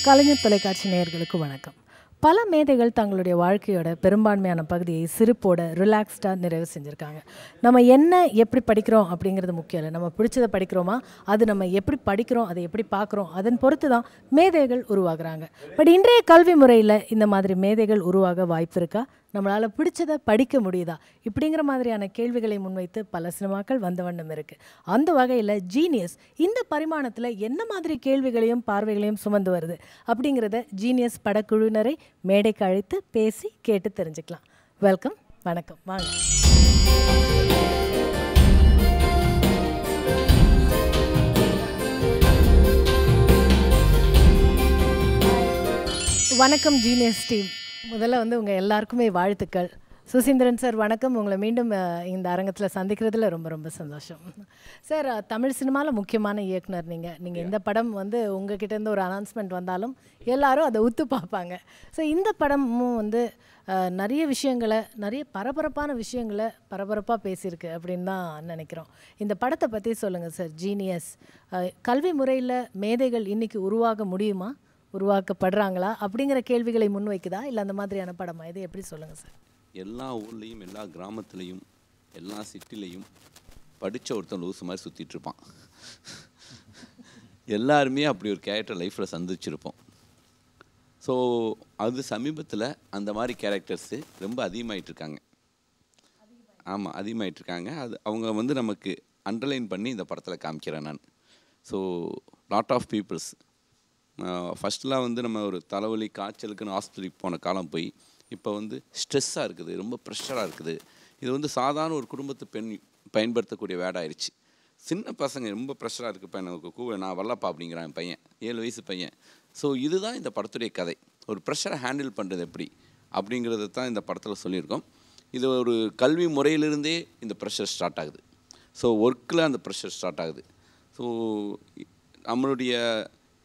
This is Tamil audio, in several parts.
கலைஞர் தொலைக்காட்சி நேயர்களுக்கு வணக்கம். பல மேதைகள் தங்களுடைய வாழ்க்கையோட பெரும்பான்மையான பகுதியை சிரிப்போட ரிலாக்ஸ்டாக நிறைவு செஞ்சுருக்காங்க. நம்ம என்ன எப்படி படிக்கிறோம் அப்படிங்கிறது முக்கியம் இல்லை. நம்ம பிடிச்சதை படிக்கிறோமா, அது நம்ம எப்படி படிக்கிறோம், அதை எப்படி பார்க்குறோம், அதன் பொறுத்து தான் மேதைகள் உருவாகுறாங்க. பட் இன்றைய கல்வி முறையில் இந்த மாதிரி மேதைகள் உருவாக வாய்ப்பு இருக்கா? நம்மளால் பிடிச்சதை படிக்க முடியுதா? இப்படிங்கிற மாதிரியான கேள்விகளை முன்வைத்து பல சினிமாக்கள் வந்த வண்ணம் இருக்குது. அந்த வகையில் ஜீனியஸ் இந்த பரிமாணத்தில் என்ன மாதிரி கேள்விகளையும் பார்வைகளையும் சுமந்து வருது அப்படிங்கிறத ஜீனியஸ் படக்குழுவினரை மேடைக்கு அழைத்து பேசி கேட்டு தெரிஞ்சுக்கலாம். வெல்கம், வணக்கம், வாங்க. வணக்கம் ஜீனியஸ் டீம். முதல்ல உங்கள் எல்லாருக்குமே வாழ்த்துக்கள். சுசீந்திரன் சார் வணக்கம். உங்களை மீண்டும் இந்த அரங்கத்தில் சந்திக்கிறதுல ரொம்ப ரொம்ப சந்தோஷம் சார். தமிழ் சினிமாவில் முக்கியமான இயக்குனர் நீங்கள் இந்த படம் உங்ககிட்டேருந்து ஒரு அனௌன்ஸ்மெண்ட் வந்தாலும் எல்லாரும் அதை உத்து பார்ப்பாங்க. ஸோ இந்த படமும் நிறைய விஷயங்களை, நிறைய பரபரப்பான விஷயங்களை பரபரப்பாக பேசியிருக்கு அப்படின்னு தான் நினைக்கிறோம். இந்த படத்தை பற்றி சொல்லுங்கள் சார். ஜீனியஸ் கல்வி முறையில் மேதைகள் இன்றைக்கி உருவாக முடியுமா, உருவாக்கப்படுறாங்களா அப்படிங்கிற கேள்விகளை முன்வைக்குதா, இல்லை அந்த மாதிரியான படமா? இது எப்படி சொல்லுங்கள் சார். எல்லா ஊர்லேயும், எல்லா கிராமத்துலேயும், எல்லா சிட்டிலையும் படித்த ஒருத்தன் லூசு மாதிரி சுற்றிட்டுருப்பான். எல்லாருமே அப்படி ஒரு கேரக்டர் லைஃப்பில் சந்திச்சிருப்போம். ஸோ அது சமீபத்தில் அந்த மாதிரி கேரக்டர்ஸு ரொம்ப அதிகமாகிட்டுருக்காங்க. ஆமாம், அதிகமாகிட்டுருக்காங்க. அது அவங்க நமக்கு அண்டர்லைன் பண்ணி இந்த படத்தில் காமிக்கிறேன் நான். ஸோ லாட் ஆஃப் பீப்புள்ஸ் ஃபஸ்ட்லாம் நம்ம ஒரு தலைவலி காய்ச்சலுக்குன்னு ஹாஸ்பிட்டலுக்கு போன காலம் போய் இப்போ ஸ்ட்ரெஸ்ஸாக இருக்குது, ரொம்ப ப்ரெஷராக இருக்குது. இது சாதாரண ஒரு குடும்பத்து பெண் பயன்படுத்தக்கூடிய வேடாயிருச்சு. சின்ன பசங்க ரொம்ப ப்ரெஷராக இருக்குது, இப்போ எனக்கு நான் வரலப்பா அப்படிங்கிறான் என் பையன், 7 வயசு பையன். ஸோ இதுதான் இந்த படத்துடைய கதை. ஒரு ப்ரெஷரை ஹேண்டில் பண்ணுறது எப்படி அப்படிங்கிறத தான் இந்த படத்தில் சொல்லியிருக்கோம். இது ஒரு கல்வி முறையிலிருந்தே இந்த ப்ரெஷர் ஸ்டார்ட் ஆகுது. ஸோ ஒர்க்கில் அந்த ப்ரெஷர் ஸ்டார்ட் ஆகுது. ஸோ நம்மளுடைய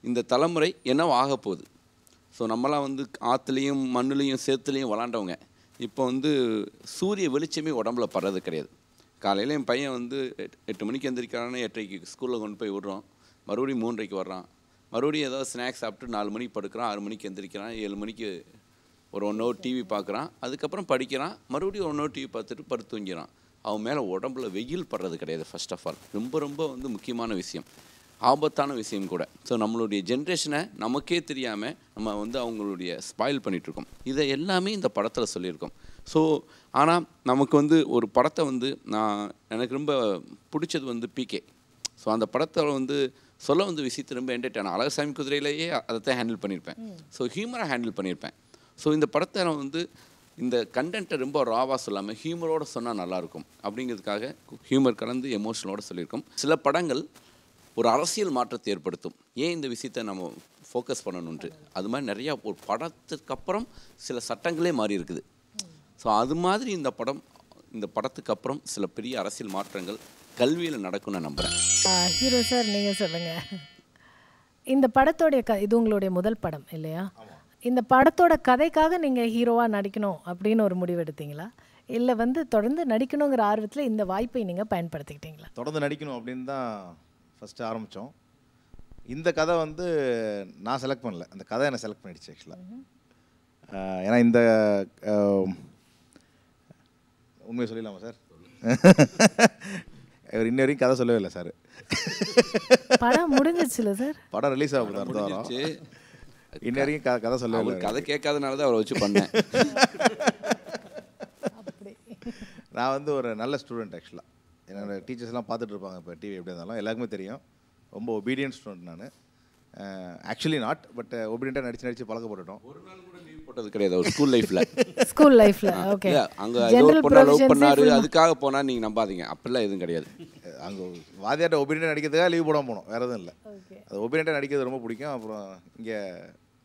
இந்த தலைமுறை என்னவோ ஆக போகுது. ஸோ நம்மளாம் ஆற்றுலேயும் மண்ணுலேயும் சேத்துலேயும் விளாண்டவங்க. இப்போ சூரிய வெளிச்சமே உடம்புல படுறது கிடையாது. காலையில் என் பையன் 8 மணிக்கு எந்திரிக்கிறான்னு 8:30க்கு ஸ்கூலில் கொண்டு போய் விடுறோம். மறுபடியும் 3:30க்கு வர்றான். மறுபடியும் ஏதாவது ஸ்நாக்ஸ் சாப்பிட்டு 4 மணிக்கு படுக்கிறான். 6 மணிக்கு எந்திரிக்கிறான். 7 மணிக்கு ஒரு 1 ஹவர் டிவி பார்க்குறான். அதுக்கப்புறம் படிக்கிறான். மறுபடியும் 1 ஹவர் டிவி பார்த்துட்டு படுத்து தூங்கிறான். அவன் மேலே உடம்புல வெயில் படுறது கிடையாது. ஃபர்ஸ்ட் ஆஃப் ஆல் ரொம்ப ரொம்ப முக்கியமான விஷயம், ஆபத்தான விஷயம் கூட. ஸோ நம்மளுடைய ஜென்ரேஷனை நமக்கே தெரியாமல் நம்ம அவங்களுடைய ஸ்பாயில் பண்ணிகிட்ருக்கோம். இதை எல்லாமே இந்த படத்தில் சொல்லியிருக்கோம். ஸோ ஆனால் நமக்கு ஒரு படத்தை எனக்கு ரொம்ப பிடிச்சது பிகே. ஸோ அந்த படத்தை சொல்ல விஷயத்தை ரொம்ப என்டர்டெயின், அழகசாமி குதிரையிலேயே அதைத்தான் ஹேண்டில் பண்ணியிருப்பேன். ஸோ ஹியூமராக ஹேண்டில் பண்ணியிருப்பேன். ஸோ இந்த படத்தை நான் இந்த கண்டென்ட்டை ரொம்ப ராவாக சொல்லாமல் ஹியூமரோடு சொன்னால் நல்லாயிருக்கும் அப்படிங்கிறதுக்காக ஹியூமர் கலந்து எமோஷனோடு சொல்லியிருக்கோம். சில படங்கள் ஒரு அரசியல் மாற்றத்தை ஏற்படுத்தும். ஏன் இந்த விஷயத்தை நம்ம ஃபோக்கஸ் பண்ணணுன்ட்டு அது மாதிரி நிறையா ஒரு படத்துக்கு அப்புறம் சில சட்டங்களே மாறி இருக்குது. ஸோ அது மாதிரி இந்த படத்துக்கு அப்புறம் சில பெரிய அரசியல் மாற்றங்கள் கல்வியில் நடக்கும்னு நான் நம்புகிறேன். ஹீரோ சார், நீங்கள் சொல்லுங்கள். இந்த படத்தோடைய இது உங்களுடைய முதல் படம் இல்லையா? இந்த படத்தோட கதைக்காக நீங்கள் ஹீரோவாக நடிக்கணும் அப்படின்னு ஒரு முடிவு எடுத்தீங்களா, இல்லை தொடர்ந்து நடிக்கணுங்கிற ஆர்வத்தில் இந்த வாய்ப்பை நீங்கள் பயன்படுத்திக்கிட்டீங்களா? தொடர்ந்து நடிக்கணும் அப்படின்னு தான் ஃபஸ்ட்டு ஆரம்பித்தோம். இந்த கதை நான் செலக்ட் பண்ணல, அந்த கதை என்னை செலக்ட் பண்ணிடுச்சு ஆக்சுவலாக. ஏன்னா இந்த உண்மையை சொல்லிடலாமா சார்? இவர் இன்ன வரைக்கும் கதை சொல்லவே இல்லை சார். படம் முடிஞ்சிச்சுல சார்? படம் ரிலீஸ் ஆகுது அடுத்த வாரம். இன்ன வரைக்கும் கதை சொல்லவே இல்லை. கதை கேட்காதனால தான் அவரை வச்சு பண்ணேன். நான் ஒரு நல்ல ஸ்டூடெண்ட் ஆக்சுவலாக. என்னோட டீச்சர்ஸ்லாம் பார்த்துட்டு இருப்பாங்க இப்போ டிவி எப்படி இருந்தாலும், எல்லாருக்குமே தெரியும் ரொம்ப ஒபீடியன்ட் ஸ்டூடெண்ட் நான். ஆக்சுவலி நாட், பட் ஒபீடியண்ட்டாக நடிச்சு பழக்கப்பட்டுட்டோம். ஒரு நாள் கூட லீவ் போட்டது கிடையாது ஒரு ஸ்கூல் லைஃப்பில். ஓகே, அங்கே ஏதோ பொண்ணை லவ் பண்ணாரு அதுக்காக போனால் நீங்கள் நம்பாதீங்க, அப்படிலாம் எதுவும் கிடையாது. அங்கே வாதியாட்ட ஒபீடியண்ட்டாக நடிக்கிறதுக்காக லீவ் போடாமல் போனோம், வேறு எதுவும் இல்லை. அது ஒபீடியண்ட்டாக நடிக்கிறது ரொம்ப பிடிக்கும். அப்புறம் இங்கே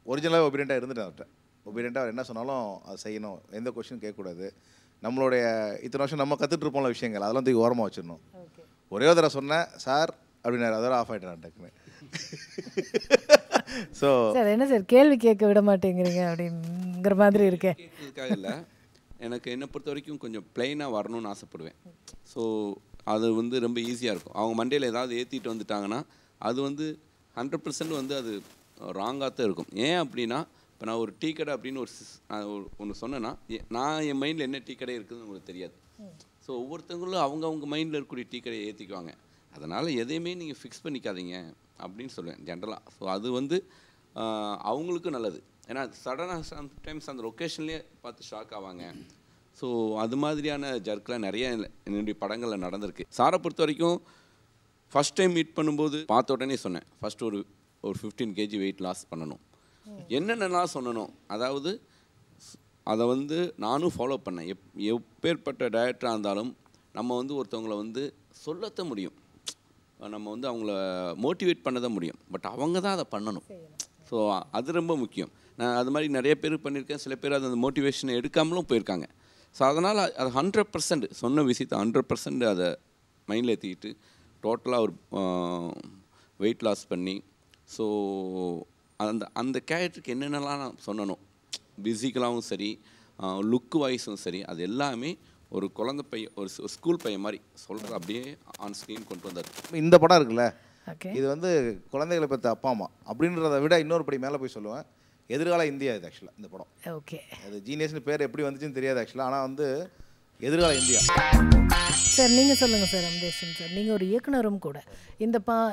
ஒரிஜினலாக ஒபீடியண்ட்டாக இருந்துட்டேன். அவர்கிட்ட ஒபீடியண்ட்டாக அவர் என்ன சொன்னாலும் அதை செய்யணும், எந்த கொஸ்டின் கேட்கக்கூடாது. நம்மளுடைய இத்தனை வருஷம் நம்ம கற்றுட்டு இருப்போம்ல விஷயங்கள், அதெல்லாம் தூக்கி ஓரமாக வச்சிடணும். ஒரே ஒரு தடவை சொன்னேன் சார் அப்படின்னாரு, அதோட ஆஃப் ஆகிட்டேன் டக்குன்னு. ஸோ சார் என்ன சார் கேள்வி கேட்க விட மாட்டேங்கிறீங்க அப்படிங்கிற மாதிரி இருக்கேன். இதுக்காக இல்லை, எனக்கு என்னை பொறுத்த வரைக்கும் கொஞ்சம் பிளெயினாக வரணும்னு ஆசைப்படுவேன். ஸோ அது ரொம்ப ஈஸியாக இருக்கும். அவங்க மண்டையில் ஏதாவது ஏற்றிட்டு வந்துட்டாங்கன்னா அது 100% அது ராங்காக தான் இருக்கும். ஏன் அப்படின்னா இப்போ நான் ஒரு டீ கடை அப்படின்னு ஒன்று சொன்னேன்னா நான் என் மைண்டில் என்ன டீ கடை இருக்குதுன்னு உங்களுக்கு தெரியாது. ஸோ ஒவ்வொருத்தவங்களும் அவங்க மைண்டில் இருக்கக்கூடிய டீ கடையை ஏற்றிக்குவாங்க. அதனால் எதையுமே நீங்கள் ஃபிக்ஸ் பண்ணிக்காதீங்க அப்படின்னு சொல்லுவேன் ஜென்ரலாக. ஸோ அது வந்து அவங்களுக்கும் நல்லது. ஏன்னா சடனாக சம்டைம்ஸ் அந்த லொக்கேஷன்லேயே பார்த்து ஷாக் ஆவாங்க. ஸோ அது மாதிரியான ஜர்க்கெலாம் நிறைய என்னுடைய படங்களில் நடந்திருக்கு. சாரை பொறுத்த வரைக்கும் ஃபஸ்ட் டைம் மீட் பண்ணும்போது பார்த்த உடனே சொன்னேன், ஃபஸ்ட் ஒரு 15 kg வெயிட் லாஸ் பண்ணணும். என்னென்னலாம் சொன்னணும், அதாவது அதை வந்து நானும் ஃபாலோ பண்ணேன். எப்பேற்பட்ட டயட்டாக இருந்தாலும் நம்ம வந்து ஒருத்தவங்களை வந்து சொல்லத்த முடியும், நம்ம வந்து அவங்கள மோட்டிவேட் பண்ண தான் முடியும். பட் அவங்க தான் அதை பண்ணணும். ஸோ அது ரொம்ப முக்கியம். நான் அது மாதிரி நிறைய பேர் பண்ணியிருக்கேன். சில பேர் அந்த மோட்டிவேஷனை எடுக்காமலும் போயிருக்காங்க. ஸோ அதனால் அது 100% சொன்ன விஷயத்தை 100% அதை மைண்டில் ஏற்றிக்கிட்டு டோட்டலாக ஒரு வெயிட் லாஸ் பண்ணி, ஸோ அந்த கேரக்டருக்கு என்னென்னலாம் நான் சொன்னணும், ஃபிசிக்கலாகவும் சரி லுக் வைஸும் சரி, அது எல்லாமே ஒரு குழந்தை பையன், ஒரு ஸ்கூல் பையன் மாதிரி சொல்கிறது அப்படியே ஆன் ஸ்க்ரீன் கொண்டு வந்தார். இந்த படம் இருக்குல்ல, இது வந்து குழந்தைகளை பற்றி அப்பா அம்மா அப்படின்றத விட இன்னொரு படி மேலே போய் சொல்லுவேன், எதிர்கால இந்தியா இது ஆக்சுவலாக இந்த படம். ஓகே, அது ஜீனியஸ்னு பேர் எப்படி வந்துச்சுன்னு தெரியாது ஆக்சுவலாக, ஆனால் வந்து எதிர்கால இந்தியா. சார் நீங்கள் சொல்லுங்கள் சார். அம்தேஷன் சார், நீங்கள் ஒரு இயக்குனரும் கூட.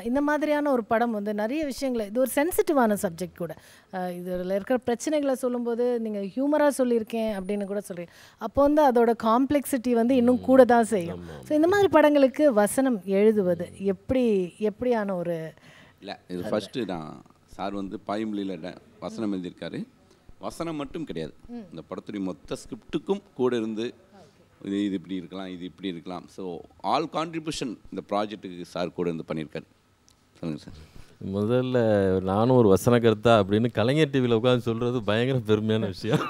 இந்த மாதிரியான ஒரு படம் வந்து நிறைய விஷயங்களை, இது ஒரு சென்சிட்டிவான சப்ஜெக்ட் கூட, இதில் இருக்கிற பிரச்சனைகளை சொல்லும்போது நீங்கள் ஹியூமராக சொல்லியிருக்கேன் அப்படின்னு கூட சொல்கிறீங்க. அப்போ வந்து அதோட காம்ப்ளெக்சிட்டி வந்து இன்னும் கூட தான் செய்யும். ஸோ இந்த மாதிரி படங்களுக்கு வசனம் எழுதுவது எப்படியான ஒரு இல்லை, இது ஃபஸ்ட்டு நான் சார் வந்து பாய்மொழியில் வசனம் எழுதியிருக்காரு. வசனம் மட்டும் கிடையாது, இந்த படத்துடைய மொத்த ஸ்கிரிப்டுக்கும் கூட இருந்து இது இப்படி இருக்கலாம், இது இப்படி இருக்கலாம். ஸோ ஆல் கான்ட்ரிபியூஷன் இந்த ப்ராஜெக்ட்டுக்கு சார் கூட இருந்து பண்ணியிருக்காரு. சொல்லுங்கள் சார். முதல்ல நானும் ஒரு வசனகர்த்தா அப்படின்னு கலைஞர் டிவியில் உட்காந்து சொல்கிறது பயங்கர பெருமையான விஷயம்.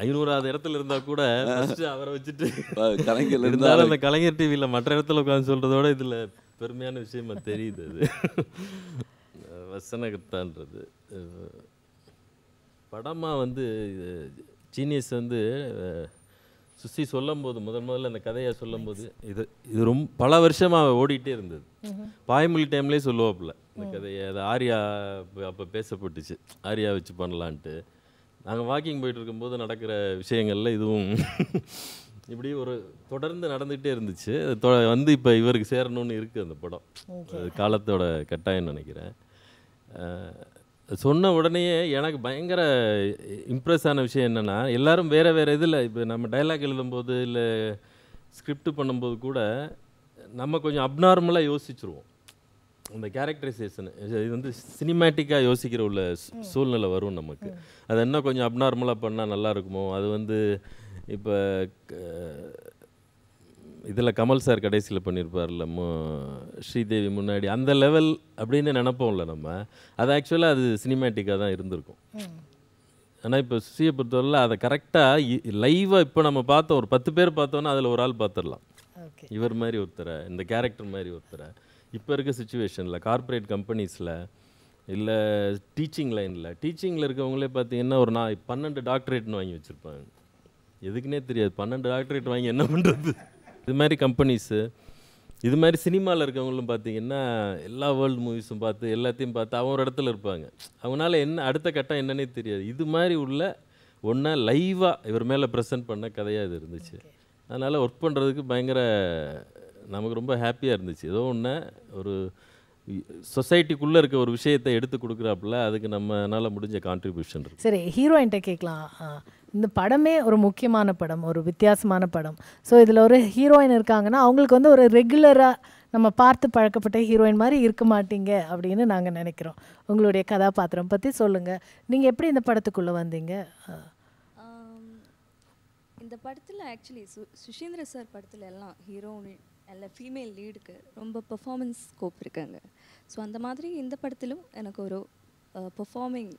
500வது இடத்துல இருந்தால் கூட அவரை வச்சுட்டு கலைஞர் இருந்தாலும் அந்த கலைஞர் டிவியில் மற்ற இடத்துல உட்காந்து சொல்கிறதோட இதில் பெருமையான விஷயமா தெரியுது. அது வசனகர்த்தான்றது படமாக வந்து ஜீனியஸ் வந்து சுசி சொல்லும்போது முதல்ல அந்த கதையை சொல்லும்போது இது ரொம்ப பல வருஷமாக ஓடிட்டே இருந்தது. பாய்மொழி டைம்லேயே சொல்லுவாப்புல இந்த கதையை. அது ஆர்யா அப்போ பேசப்பட்டுச்சு, ஆர்யா வச்சு பண்ணலான்ட்டு. நாங்கள் வாக்கிங் போயிட்டு இருக்கும்போது நடக்கிற விஷயங்களில் இதுவும் இப்படி ஒரு தொடர்ந்து நடந்துகிட்டே இருந்துச்சு. வந்து இப்போ இவருக்கு சேரணும்னு இருக்குது அந்த படம். காலத்தோட கட்டாயம் நினைக்கிறேன். சொன்ன உடனேயே எனக்கு பயங்கர இம்ப்ரெஸ் ஆன விஷயம் என்னென்னா, எல்லோரும் வேறு இதில் இப்போ நம்ம டைலாக் எழுதும்போது இல்லை ஸ்கிரிப்ட் பண்ணும்போது கூட நம்ம கொஞ்சம் அப்நார்மலாக யோசிச்சுருவோம். அந்த கேரக்டரைசேஷன் இது வந்து சினிமேட்டிக்காக யோசிக்கிற உள்ள சூழ்நிலை வரும் நமக்கு. அது என்ன கொஞ்சம் அப்நார்மலாக பண்ணால் நல்லா இருக்குமோ. அது வந்து இப்போ இதில் கமல் சார் கடைசியில் பண்ணியிருப்பார்ல ஸ்ரீதேவி முன்னாடி, அந்த லெவல் அப்படின்னு நினைப்போம்ல நம்ம. அது ஆக்சுவலாக அது சினிமேட்டிக்காக தான் இருந்திருக்கும். ஆனால் இப்போ சுசியை பொறுத்தவரையில் அதை கரெக்டாக லைவாக இப்போ நம்ம பார்த்தோம், ஒரு 10 பேர் பார்த்தோன்னா அதில் ஒரு ஆள் பார்த்துடலாம். இவர் மாதிரி ஒருத்தரை, இந்த கேரக்டர் மாதிரி ஒருத்தரை இப்போ இருக்க சுச்சுவேஷனில் கார்ப்பரேட் கம்பெனிஸில் இல்லை டீச்சிங்கில் இருக்கவங்களே பார்த்தீங்கன்னா ஒரு 12 டாக்டரேட்னு வாங்கி வச்சுருப்பாங்க. எதுக்குன்னே தெரியாது, 12 டாக்டரேட் வாங்கி என்ன பண்ணுறது. இது மாதிரி கம்பெனிஸு, இது மாதிரி சினிமாவில் இருக்கவங்களும் பார்த்தீங்கன்னா எல்லா வேர்ல்டு மூவிஸும் பார்த்து எல்லாத்தையும் பார்த்து அவங்க ஒரு இடத்துல இருப்பாங்க. அவங்களால என்ன அடுத்த கட்டம் என்னன்னே தெரியாது. இது மாதிரி உள்ள ஒன்றா லைவாக இவர் மேலே ப்ரெசென்ட் பண்ண கதையாக இது இருந்துச்சு. அதனால் ஒர்க் பண்ணுறதுக்கு பயங்கர நமக்கு ரொம்ப ஹாப்பியாக இருந்துச்சு. ஏதோ ஒன்று ஒரு சொசைட்டிக்குள்ளே இருக்க ஒரு விஷயத்தை எடுத்து கொடுக்குறாப்புல, அதுக்கு நம்மளால் முடிஞ்ச கான்ட்ரிபியூஷன் இருக்குது. சரி, ஹீரோயின்கிட்ட கேட்கலாம். இந்த படமே ஒரு முக்கியமான படம், ஒரு வித்தியாசமான படம். ஸோ இதில் ஒரு ஹீரோயின் இருக்காங்கன்னா அவங்களுக்கு வந்து ஒரு ரெகுலராக நம்ம பார்த்து பழக்கப்பட்ட ஹீரோயின் மாதிரி இருக்க மாட்டீங்க அப்படின்னு நாங்கள் நினைக்கிறோம். உங்களுடைய கதாபாத்திரம் பற்றி சொல்லுங்கள். நீங்கள் எப்படி இந்த படத்துக்குள்ளே வந்தீங்க? இந்த படத்தில் ஆக்சுவலி சுஷீந்திர சார் படத்தில் எல்லாம் ஹீரோயின் எல்லாம் ஃபீமேல் லீடுக்கு ரொம்ப பெர்ஃபார்மன்ஸ் ஸ்கோப் இருக்காங்க. ஸோ அந்த மாதிரி இந்த படத்திலும் எனக்கு ஒரு பெர்ஃபார்மிங்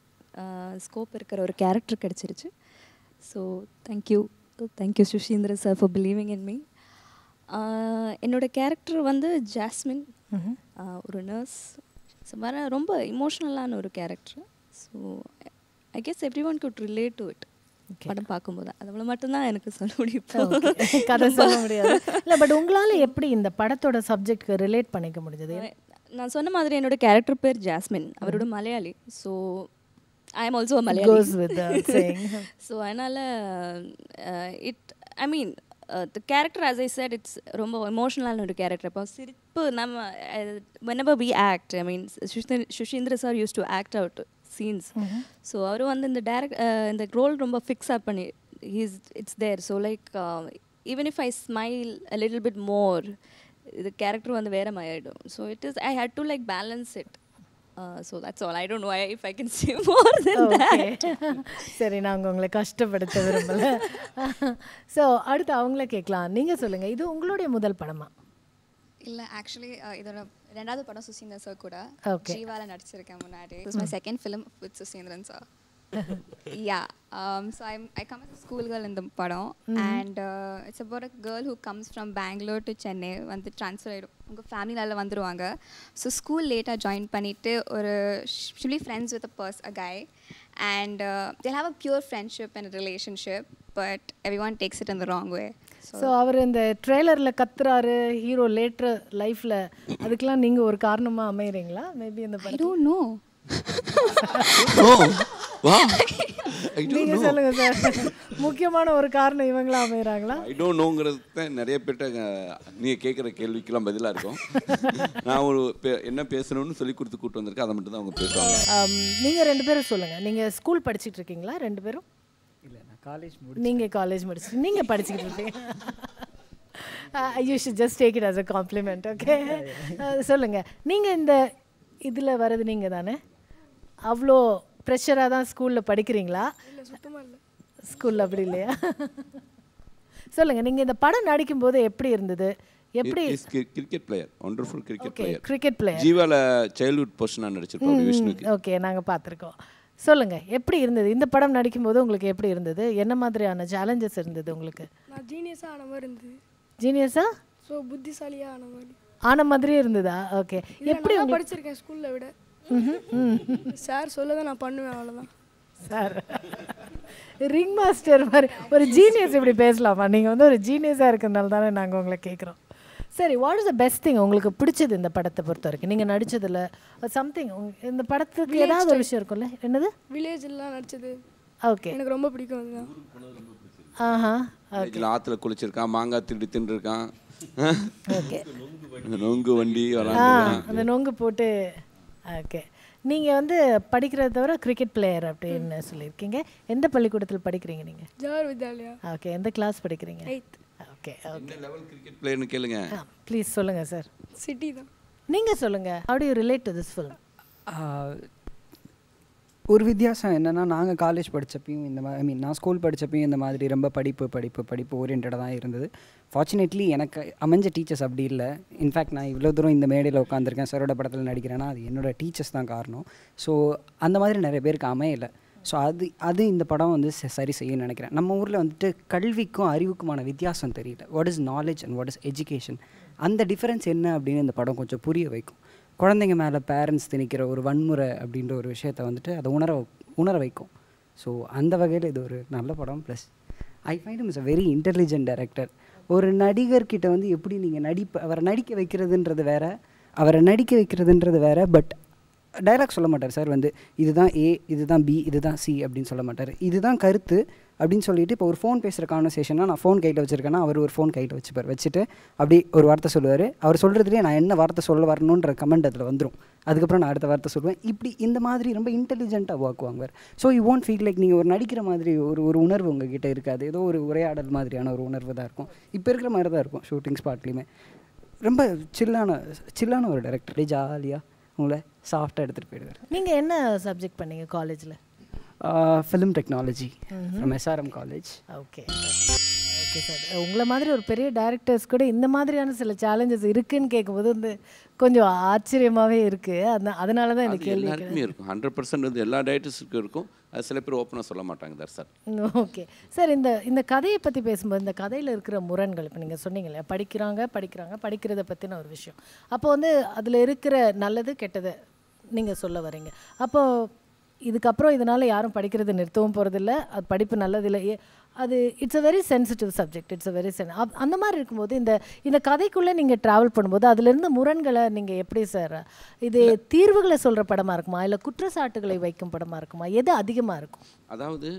ஸ்கோப் இருக்கிற ஒரு கேரக்டர் கிடச்சிருச்சு. So thank you Sushindra sir for believing in me. என்னோட கேரக்டர் வந்து ஜாஸ்மின், ஒரு நர்ஸ். ஸோ வர ரொம்ப இமோஷ்னலான ஒரு character. So I guess everyone could relate to it. படம் பார்க்கும்போது அவ்வளோ மட்டும்தான் எனக்கு சொல்ல முடியும், கதை சொல்ல முடியாது. இல்லை, பட் உங்களால் எப்படி இந்த படத்தோட சப்ஜெக்ட்க்கு ரிலேட் பண்ணிக்க முடிஞ்சது? நான் சொன்ன மாதிரி என்னோட கேரக்டர் பேர் ஜாஸ்மின், அவரோட Malayali. So I am also Malayali. goes with the saying. So அதனால் I mean the character as I said it's ரொம்ப எமோஷ்னலான ஒரு கேரக்டர். இப்போ சிரிப்பு நம்ம whenever we act, I mean Sushindra sir use to act out scenes. ஸோ அவர் வந்து இந்த ரோல் ரொம்ப ஃபிக்ஸ் அப் பண்ணி it's there. So like even if I smile a little bit more, இது கேரக்டர் வந்து வேற மாதிரி ஆகிடும். So it is I had to like balance it. So that's all. I don't know if I can say more than that. சரி, நாங்கள் உங்களை கஷ்டப்படுத்த விரும்பல. ஸோ அடுத்து அவங்கள கேட்கலாம். நீங்கள் சொல்லுங்கள், இது உங்களுடைய முதல் படமா? இல்லை, ஆக்சுவலி இதோட ரெண்டாவது படம் சுசீந்திரன் சார் கூட Okay. ஜீவால நடிச்சிருக்கேன் முன்னாடி. It's my second film with Suseenthiran sir. Yeah. So I come as a school girl in the padam, and it's about a girl who comes from Bangalore to Chennai. வந்து ட்ரான்ஸ்ஃபர் ஆகிடும், உங்கள் ஃபேமிலியால் வந்துடுவாங்க. ஸோ ஸ்கூல் லேட்டாக ஜாயின் பண்ணிவிட்டு ஒரு ஷிப்லி friends with a guy, and they'll have a pure friendship and a relationship, but everyone takes it in the wrong way. So அவர் இந்த ட்ரெய்லரில் கத்துறாரு ஹீரோ லேட்டர் லைஃப்பில், அதுக்கெல்லாம் நீங்கள் ஒரு காரணமாக அமைகிறீங்களா? மேபி இந்த I don't know. நீங்கள் சொல்லுங்கள் சார், முக்கியமான ஒரு காரணம் இவங்களா அமைகிறாங்களா? ஐ டோன்ட் நோங்கிறது தான் நிறைய பேர்ட்ட நீங்கள் கேட்குற கேள்விக்கெல்லாம் பதிலாக இருக்கும். நான் ஒரு என்ன பேசணும்னு சொல்லி கொடுத்து கூப்பிட்டு வந்திருக்கேன், அதை மட்டும் தான் அவங்க பேசுவாங்க. நீங்கள் ரெண்டு பேரும் சொல்லுங்கள், நீங்கள் ஸ்கூல் படிச்சுட்டு இருக்கீங்களா ரெண்டு பேரும்? இல்லை, நான் காலேஜ் முடிச்சு. நீங்கள் காலேஜ் முடிச்சு நீங்கள் படிச்சுக்கிட்டு இருக்கீங்க. You should just take it as a complement. Okay, சொல்லுங்கள், நீங்கள் இந்த இதில் வர்றது நீங்கள் தானே? அவ்வளோ ப்ரெஷராக தான் ஸ்கூலில் படிக்கிறீங்களா? இல்லை, சுத்தமாக இல்லை. ஸ்கூலில் அப்படி இல்லையா? சொல்லுங்கள், நீங்கள் இந்த படம் நடிக்கும்போது எப்படி இருந்தது? எப்படி? Cricket player, wonderful cricket player. Cricket player ஜீவால சைல்ட்ஹுட் பொசிஷனாக நடிச்சிருப்பாரு விஷ்ணுக்கு. ஓகே, நாங்கள் பார்த்துருக்கோம். சொல்லுங்கள், எப்படி இருந்தது இந்த படம் நடிக்கும்போது? உங்களுக்கு எப்படி இருந்தது? என்ன மாதிரியான சேலஞ்சஸ் இருந்தது உங்களுக்கு? நான் ஜீனியஸாக ஆன மாதிரி இருந்தது. ஜீனியஸா? ஸோ புத்திசாலியாக ஆன மாதிரி. ஆன மாதிரியே இருந்ததா? ஓகே, எப்படி நான் படிச்சிருக்கேன் ஸ்கூலில் விட. சார் சொல்லதான் நான் பண்ணுவேன், அவ்வளோதான். சார் ரிங் மாஸ்டர் மாதிரி ஒரு ஜீனியஸ் இப்படி பேசலாமா? நீங்கள் வந்து ஒரு ஜீனியஸாக இருக்கிறதுனால தானே நாங்கள் உங்களை கேட்குறோம். சரி, what is the best thing உங்களுக்கு பிடிச்சது இந்த படத்தை பொறுத்த வரைக்கும்? நீங்கள் நடித்ததில் சம்திங் இந்த படத்துக்கு ஏதாவது ஒரு விஷயம் இருக்கும்ல? என்னது? வில்லேஜ்லாம் நடிச்சது. ஓகே, எனக்கு ரொம்ப பிடிக்கும் அதுதான். ஆஹா, இதில் ஆற்றுல குளிச்சிருக்கான், மாங்காய் திருடி தின்றுருக்கான், ஓகே, நொங்கு வண்டி வராங்க, அந்த நொங்கு போட்டு. ஓகே, நீங்கள் வந்து படிக்கிறத தவிர கிரிக்கெட் பிளேயர் அப்படின்னு சொல்லியிருக்கீங்க. எந்த பள்ளிக்கூடத்தில் படிக்கிறீங்க நீங்கள்? ஜவஹர் வித்யாலயா. ஓகே, எந்த கிளாஸ் படிக்கிறீங்க? 8th. ஓகே, என்ன லெவல் கிரிக்கெட் பிளேயர்னு கேளுங்க. ப்ளீஸ் சொல்லுங்கள் சார். சிட்டி தான். நீங்கள் சொல்லுங்கள், how do you relate to this film? ஒரு வித்தியாசம் என்னென்னா, நாங்கள் காலேஜ் படித்தப்பையும் இந்த மாதிரி, ஐ மீன் நான் ஸ்கூல் படித்தப்பையும் இந்த மாதிரி ரொம்ப படிப்பு ஓரியன்டாக தான் இருந்தது. ஃபார்ச்சுனேட்லி எனக்கு அமைஞ்ச டீச்சர்ஸ் அப்படி இல்லை. இன்ஃபேக்ட் நான் இவ்வளோ தூரம் இந்த மேடையில் உட்காந்துருக்கேன், சரோட படத்தில் நடிக்கிறேன்னா அது என்னோடய டீச்சர்ஸ் தான் காரணம். ஸோ அந்த மாதிரி நிறைய பேருக்கு அமையலை. ஸோ அது இந்த படம் வந்து சரி செய்யணும்னு நினைக்கிறேன். நம்ம ஊரில் வந்துட்டு கல்விக்கும் அறிவுக்குமான வித்தியாசம் தெரியல. What is knowledge and what is education, அந்த டிஃப்ரென்ஸ் என்ன அப்படின்னு இந்த படம் கொஞ்சம் புரிய வைக்கும். குழந்தைங்க மேலே பேரண்ட்ஸ் திணிக்கிற ஒரு வன்முறை அப்படின்ற ஒரு விஷயத்தை வந்துட்டு அதை உணர வைக்கும். ஸோ அந்த வகையில் இது ஒரு நல்ல படம். Plus I find him is a very intelligent director. ஒரு நடிகர்கிட்ட வந்து எப்படி நீங்கள் அவரை நடிக்க வைக்கிறதுன்றது வேற, பட் டைலாக் சொல்ல மாட்டார் சார். வந்து இதுதான் ஏ, இதுதான் பி, இதுதான் சி அப்படின்னு சொல்ல மாட்டார். இதுதான் கருத்து அப்படின்னு சொல்லிட்டு, இப்போ ஒரு ஃபோன் பேசுகிற கான்வர்சேஷனாக நான் ஃபோன் கையில் வச்சுருக்கேன்னா அவர் ஒரு ஃபோன் கையில் வச்சுட்டு அப்படி ஒரு வார்த்தை சொல்லுவார். அவர் சொல்கிறதுலேயே நான் என்ன வார்த்தை சொல்ல வரணுன்ற கமெண்ட் அதில் வந்துடும். அதுக்கப்புறம் நான் அடுத்த வார்த்தை சொல்லுவேன். இப்படி இந்த மாதிரி ரொம்ப இன்டெலிஜென்ட்டாக வாக்குவாங்க. So you won't feel like நீங்கள் ஒரு நடிக்கிற மாதிரி ஒரு உணர்வு உங்ககிட்ட இருக்காது. ஏதோ ஒரு உரையாடல் மாதிரியான ஒரு உணர்வு தான் இருக்கும். இப்போ இருக்கிற மாதிரி தான் இருக்கும் ஷூட்டிங் ஸ்பாட்லேயுமே. ரொம்ப சில்லான ஒரு டைரக்டர், ஜாலியாக உங்களை சாஃப்டாக எடுத்துகிட்டு போயிடுவார். நீங்கள் என்ன சப்ஜெக்ட் பண்ணீங்க காலேஜில்? Film technology from SRM college. Okay okay sir, உங்களை மாதிரி ஒரு பெரிய டைரக்டர்ஸ் கூட இந்த மாதிரியான சில சேலஞ்சஸ் இருக்குன்னு கேட்கும்போது வந்து கொஞ்சம் ஆச்சரியமாகவே இருக்குது. அதனால தான் இந்த கேள்வி இருக்கும். 100% வந்து எல்லா டைரக்டர்ஸுக்கும் இருக்கும். அது சில பேர் ஓப்பனாக சொல்ல மாட்டாங்க. தர் சார். ஓகே சார், இந்த கதையை பற்றி பேசும்போது இந்த கதையில் இருக்கிற முரண்கள், இப்போ நீங்கள் சொன்னீங்களே படிக்கிறத பற்றின ஒரு விஷயம், அப்போ வந்து அதில் இருக்கிற நல்லது கெட்டதை நீங்கள் சொல்ல வரீங்க. அப்போது இதுக்கப்புறம் இதனால் யாரும் படிக்கிறது நிறுத்தவும் போகிறதில்ல, அது படிப்பு நல்லதில்லையே, அது it's a very sensitive subject. It's a very அந்த மாதிரி இருக்கும்போது இந்த கதைக்குள்ளே நீங்கள் ட்ராவல் பண்ணும்போது அதுலேருந்து முரண்களை நீங்கள் எப்படி சார், இது தீர்வுகளை சொல்கிற படமாக இருக்குமா இல்லை குற்றச்சாட்டுகளை வைக்கும் படமாக இருக்குமா, எது அதிகமாக இருக்கும்? அதாவது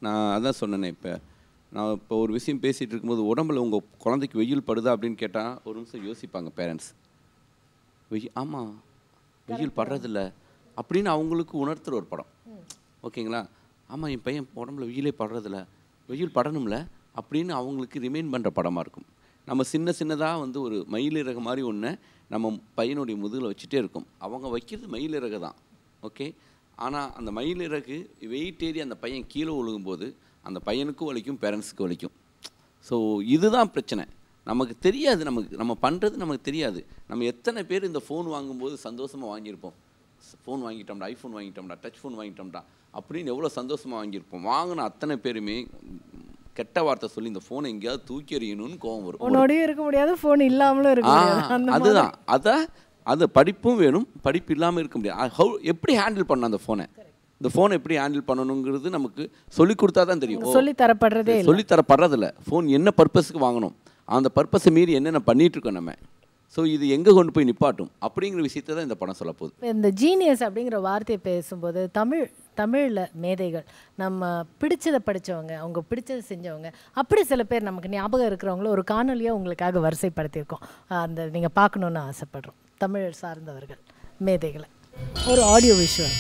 நான் அதான் சொன்னேனே, நான் இப்போ ஒரு விஷயம் பேசிகிட்டு இருக்கும்போது உடம்புல உங்கள் குழந்தைக்கு வெயில் படுதா அப்படின்னு கேட்டால் ஒரு நிமிஷம் யோசிப்பாங்க பேரண்ட்ஸ். ஆமாம் வெயில் படுறதில்ல அப்படின்னு அவங்களுக்கு உணர்த்துற ஒரு படம். ஓகேங்களா? ஆமாம் என் பையன் உடம்புல வெயிலே படுறதில்ல, வெயில் படணும்ல அப்படின்னு அவங்களுக்கு ரிமைண்ட் பண்ணுற படமாக இருக்கும். நம்ம சின்னதாக வந்து ஒரு மயிலிறகு மாதிரி ஒன்று நம்ம பையனுடைய முதுகில் வச்சுட்டே இருக்கும். அவங்க வைக்கிறது மயிலிறகு தான். ஓகே, ஆனால் அந்த மயிலிறகு வெயிட் ஏறி அந்த பையன் கீழே விழுகும்போது அந்த பையனுக்கும் வலிக்கும், பேரண்ட்ஸுக்கும் வலிக்கும். ஸோ இதுதான் பிரச்சனை. நமக்கு தெரியாது, நம்ம பண்ணுறது நமக்கு தெரியாது. நம்ம எத்தனை பேர் இந்த ஃபோன் வாங்கும்போது சந்தோஷமாக வாங்கியிருப்போம். ஃபோன் வாங்கிட்டோம்டா, ஐஃபோன் வாங்கிட்டோம்டா, டச் ஃபோன் வாங்கிட்டோம்டா அப்படின்னு எவ்வளோ சந்தோஷமாக வாங்கியிருப்போம். வாங்கின அத்தனை பேருமே கெட்ட வார்த்தை சொல்லி இந்த ஃபோனை எங்கேயாவது தூக்கி எறியணும்னு கோவம் வரும். உன்னோடய இருக்க முடியாது, ஃபோன் இல்லாமலும் இருக்க முடியாது. அதுதான் அது படிப்பும் வேணும், படிப்பு இல்லாமல் இருக்க முடியாது. எப்படி ஹேண்டில் பண்ண அந்த ஃபோனை, இந்த ஃபோனை எப்படி ஹேண்டில் பண்ணணுங்கிறது நமக்கு சொல்லிக் கொடுத்தா தான் தெரியும். சொல்லித்தரப்படுறதில்ல. ஃபோன் என்ன பர்பஸுக்கு வாங்கணும், அந்த பர்பஸை மீறி என்னென்ன பண்ணிகிட்ருக்கோம் நம்ம. ஸோ இது எங்கே கொண்டு போய் நிப்பாட்டும் அப்படிங்கிற விஷயத்தை தான் இந்த படம் சொல்ல போகுது. இந்த ஜீனியஸ் அப்படிங்கிற வார்த்தையை பேசும்போது தமிழில் மேதைகள், நம்ம பிடிச்சதை படித்தவங்க, அவங்க பிடிச்சதை செஞ்சவங்க, அப்படி சில பேர் நமக்கு ஞாபகம் இருக்கிறவங்கள ஒரு காணொலியாக உங்களுக்காக வரிசைப்படுத்தியிருக்கோம். அந்த நீங்கள் பார்க்கணுன்னு ஆசைப்படுறோம். தமிழ் சார்ந்தவர்கள் மேதைகளை ஒரு ஆடியோ விஷுவல்.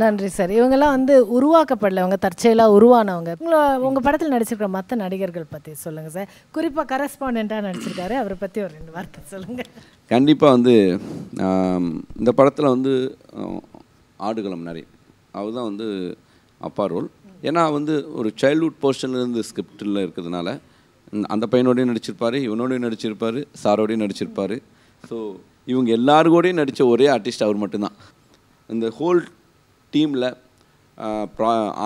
நன்றி சார். இவங்கெல்லாம் வந்து உருவாக்கப்படல, அவங்க தற்செயலாக உருவானவங்க. உங்கள் படத்தில் நடிச்சிருக்கிற மற்ற நடிகர்கள் பற்றி சொல்லுங்கள் சார். குறிப்பாக கரஸ்பாண்டாக நடிச்சிருக்காரு, அவரை பற்றி ஒரு 2 வார்த்தை சொல்லுங்கள். கண்டிப்பாக வந்து இந்த படத்தில் வந்து ஆடுகளம் நிறைய அவர் தான் வந்து அப்பா ரோல். ஏன்னா வந்து ஒரு சைல்ட்ஹுட் போர்ஷன்லேருந்து ஸ்கிரிப்டில் இருக்கிறதுனால அந்த பையனோடையும் நடிச்சிருப்பார், இவனோடையும் நடிச்சிருப்பார், சாரோடையும் நடிச்சிருப்பார். ஸோ இவங்க எல்லாருக்கூடையும் நடித்த ஒரே ஆர்டிஸ்ட் அவர் மட்டும்தான். இந்த ஹோல் டீமில்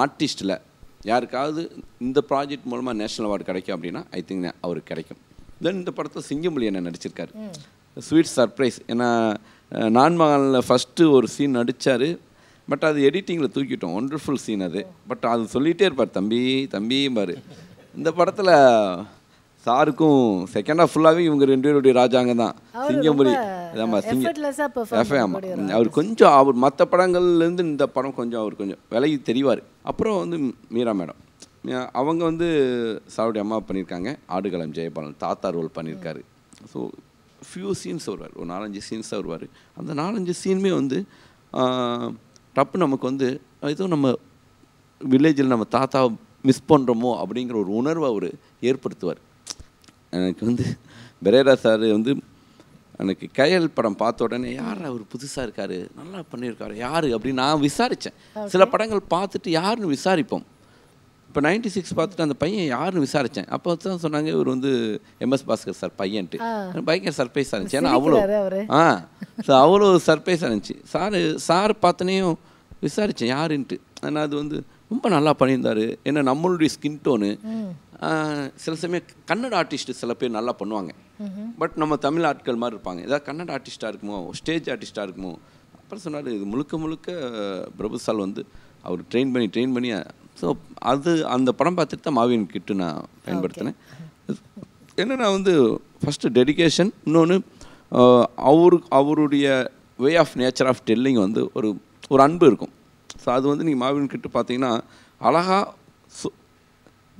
ஆர்டிஸ்டில் யாருக்காவது இந்த ப்ராஜெக்ட் மூலமாக நேஷ்னல் அவார்டு கிடைக்கும் அப்படின்னா ஐ திங்க் அவருக்கு கிடைக்கும். தென் இந்த படத்தில் சிங்கம்புலி என்ன நடிச்சிருக்காரு, ஸ்வீட் சர்ப்ரைஸ். ஏன்னா நான்மகனில் ஃபஸ்ட்டு ஒரு சீன் நடித்தார், பட் அது எடிட்டிங்கில் தூக்கிட்டோம். ஒண்டர்ஃபுல் சீன் அது. பட் அது சொல்லிகிட்டே இருப்பார், தம்பிம்பார். இந்த படத்தில் சாருக்கும் செகண்ட் ஹாஃப் ஃபுல்லாகவே இவங்க 2 பேருடைய ராஜாங்க தான். சிங்கம்புலி அவர் கொஞ்சம் அவர் மற்ற படங்கள்லேருந்து இந்த படம் கொஞ்சம் அவர் கொஞ்சம் விலகி தெரிவார். அப்புறம் வந்து மீரா மேடம், அவங்க வந்து சாருடைய அம்மா பண்ணியிருக்காங்க. ஆடுகளம் ஜெயபாலன் தாத்தா ரோல் பண்ணியிருக்காரு. ஸோ ஃபியூ சீன்ஸ் வருவார், ஒரு 4-5 சீன்ஸாக வருவார். அந்த 4-5 சீனுமே வந்து டப்பு நமக்கு வந்து ஏதோ நம்ம வில்லேஜில் நம்ம தாத்தா மிஸ் பண்ணுறோமோ அப்படிங்கிற ஒரு உணர்வை அவர் ஏற்படுத்துவார். எனக்கு வந்து பெரேரா சார் வந்து எனக்கு கயல் படம் பார்த்த உடனே யார் அவர் புதுசாக இருக்கார், நல்லா பண்ணியிருக்காரு, யார் அப்படின்னு நான் விசாரித்தேன். சில படங்கள் பார்த்துட்டு யாருன்னு விசாரிப்போம். இப்போ 96 பார்த்துட்டு அந்த பையன் யாருன்னு விசாரித்தேன். அப்போ தான் சொன்னாங்க இவர் வந்து MS பாஸ்கர் சார் பையன்ட்டு. பயங்கர சர்ப்ரைஸாக இருந்துச்சு. ஏன்னா அவ்வளோ சர்ப்ரைஸாக இருந்துச்சு. சார் பார்த்தனையும் விசாரித்தேன் யாருன்ட்டு. ஆனால் அது வந்து ரொம்ப நல்லா பண்ணியிருந்தார். ஏன்னா நம்மளுடைய ஸ்கின் டோனு சில சமயம் கன்னட ஆர்டிஸ்ட்டு சில பேர் நல்லா பண்ணுவாங்க, பட் நம்ம தமிழ் ஆட்கள் மாதிரி இருப்பாங்க. ஏதாவது கன்னட ஆர்டிஸ்ட்டாக இருக்குமோ, ஸ்டேஜ் ஆர்டிஸ்ட்டாக இருக்குமோ. அப்புறம் சொன்னார் இது முழுக்க பிரபு சால் வந்து அவர் ட்ரெயின் பண்ணி ஸோ அது அந்த படம் பார்த்துட்டு தான் மாவீரன் கிட்டு நான் பயன்படுத்தினேன். ஏன்னா நான் வந்து ஃபஸ்ட்டு டெடிகேஷன், இன்னொன்று அவருடைய way of nature of telling வந்து ஒரு அன்பு இருக்கும். ஸோ அது வந்து நீங்கள் மாவீரன் கிட்ட பார்த்தீங்கன்னா அழகாக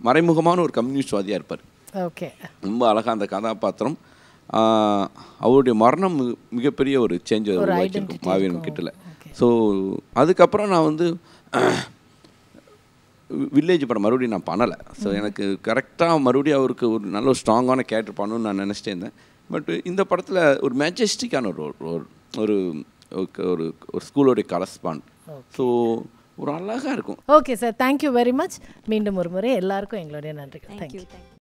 மறைமுகமான ஒரு கம்யூனிஸ்ட்வாதியாக இருப்பார். ஓகே, ரொம்ப அழகாக அந்த கதாபாத்திரம். அவருடைய மரணம் மிகப்பெரிய ஒரு சேஞ்ச் உருவாக்கியிருக்கும் மாவீரன் கிட்டல. ஸோ அதுக்கப்புறம் நான் வந்து வில்லேஜ் படம் மறுபடியும் நான் பண்ணலை. ஸோ எனக்கு கரெக்டாக மறுபடியும் அவருக்கு ஒரு நல்ல ஒரு ஸ்ட்ராங்கான கேரக்டர் பண்ணணும்னு நான் நினச்சிட்டே இருந்தேன். பட் இந்த படத்தில் ஒரு மெஜஸ்டிக்கான ஒரு ஒரு ஸ்கூலோடைய கரஸ்பாண்ட். ஸோ ஒரு அழகாக இருக்கும். Okay sir, thank you very much. மீண்டும் ஒரு முறை எல்லாருக்கும் எங்களுடைய நன்றிகள். தேங்க்யூ.